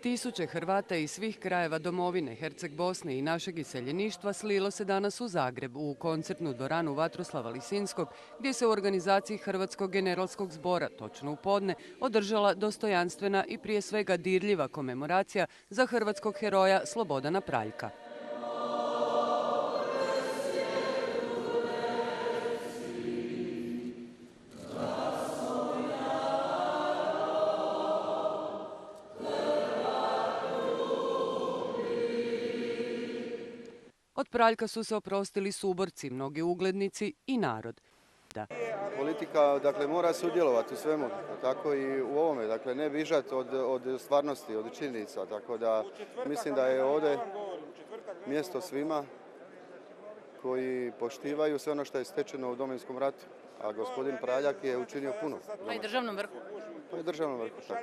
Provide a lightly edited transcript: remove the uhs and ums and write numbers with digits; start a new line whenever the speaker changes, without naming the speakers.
Tisuće Hrvata iz svih krajeva domovine, Herceg Bosne i našeg iseljeništva slilo se danas u Zagreb u koncertnu dvoranu Vatroslava Lisinskog, gdje se u organizaciji Hrvatskog generalskog zbora točno u podne održala dostojanstvena i prije svega dirljiva komemoracija za hrvatskog heroja Slobodana Praljka. Od Praljka su se oprostili suborci, mnogi uglednici i narod.
Politika mora sudjelovati u svemu, tako i u ovome, ne bježati od stvarnosti, od činjenica, tako da mislim da je ovdje mjesto svima koji poštivaju sve ono što je stečeno u Domovinskom ratu, a gospodin Praljak je učinio puno.
Pa i državnom vrhu.
Pa i državnom vrhu, tako.